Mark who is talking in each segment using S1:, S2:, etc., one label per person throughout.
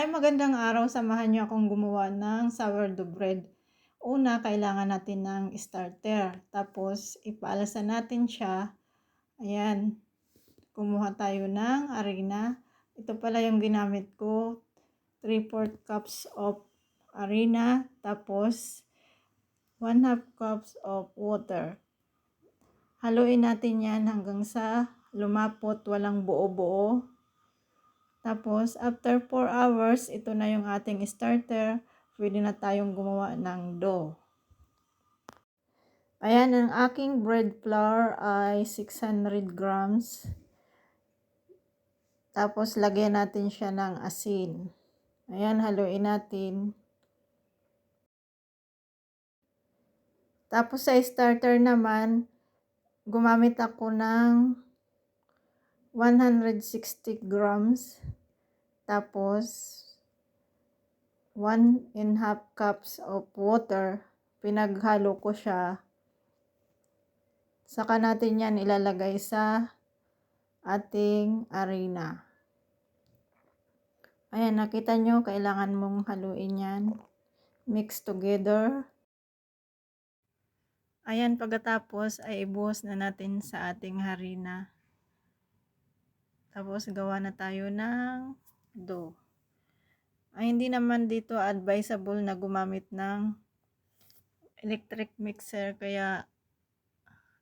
S1: Magandang araw. Samahan niyo akong gumawa ng sourdough bread. Una, kailangan natin ng starter. Tapos, ipaalasan natin siya. Ayan. Kumuha tayo ng harina. Ito pala yung ginamit ko. 3/4 cups of harina. Tapos, 1/2 cups of water. Haluin natin yan hanggang sa lumapot, walang buo-buo. Tapos, after 4 hours, ito na yung ating starter. Pwede na tayong gumawa ng dough. Ayan, ang aking bread flour ay 600 grams. Tapos, lagyan natin siya ng asin. Ayan, haluin natin. Tapos, sa starter naman, gumamit ako ng 160 grams. Tapos, 1.5 cups of water. Pinaghalo ko siya. Saka natin yan ilalagay sa ating harina. Ayan, nakita nyo, kailangan mong haluin yan. Mix together. Ayan, pagkatapos ay ibuhos na natin sa ating harina. Tapos, gawa na tayo ng dough. Ay, hindi naman dito advisable na gumamit ng electric mixer, kaya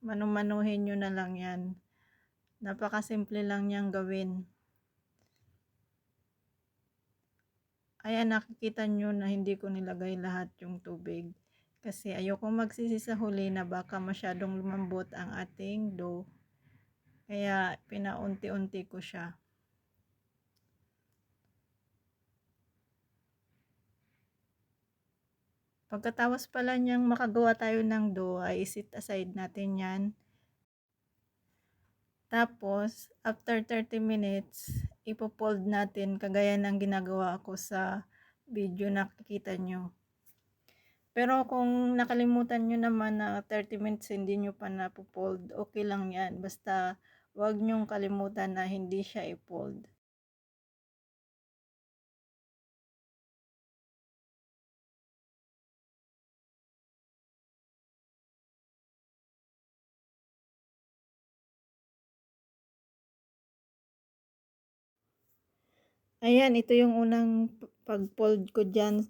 S1: manumanuhin nyo na lang yan. Napakasimple lang niyang gawin. Ayan, nakikita nyo na hindi ko nilagay lahat yung tubig. Kasi ayoko magsisi sa huli na baka masyadong lumambot ang ating dough. Kaya pinaunti-unti ko siya. Pagkatapos pala niyang makagawa tayo ng dough, ay iset aside natin yan. Tapos, after 30 minutes, ipopold natin kagaya ng ginagawa ko sa video na nakikita nyo. Pero kung nakalimutan nyo naman na 30 minutes hindi nyo pa napopold, okay lang yan. Basta wag nyong kalimutan na hindi siya i-fold. Ayan, ito yung unang pag-fold ko dyan.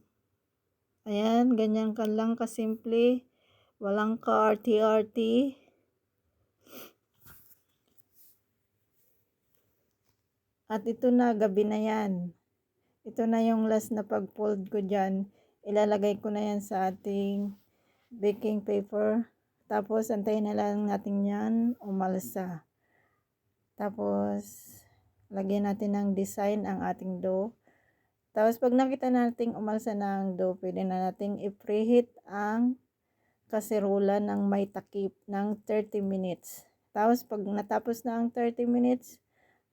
S1: Ayan, ganyan ka lang kasimple. Walang ka-arty-arty. At ito na, gabi na yan. Ito na yung last na pag-fold ko dyan. Ilalagay ko na yan sa ating baking paper. Tapos, antayin na lang natin yan umalsa. Tapos, lagyan natin ng design ang ating dough. Tapos, pag nakita natin umalsa na ang dough, pwede na natin i-preheat ang kaserola ng may takip ng 30 minutes. Tapos, pag natapos na ang 30 minutes,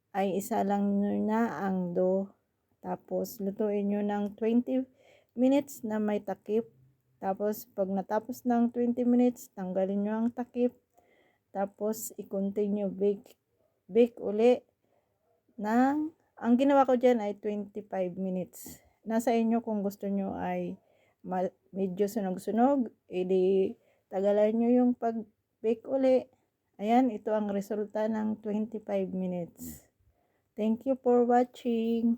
S1: ay isa lang nyo na ang dough. Tapos, lutuin nyo ng 20 minutes na may takip. Tapos, pag natapos ng 20 minutes, tanggalin nyo ang takip. Tapos, i-continue bake uli ng, ang ginawa ko dyan ay 25 minutes. Nasa inyo kung gusto nyo ay medyo sunog-sunog, edi tagalan nyo yung pag-bake uli. Ayan, ito ang resulta ng 25 minutes. Thank you for watching.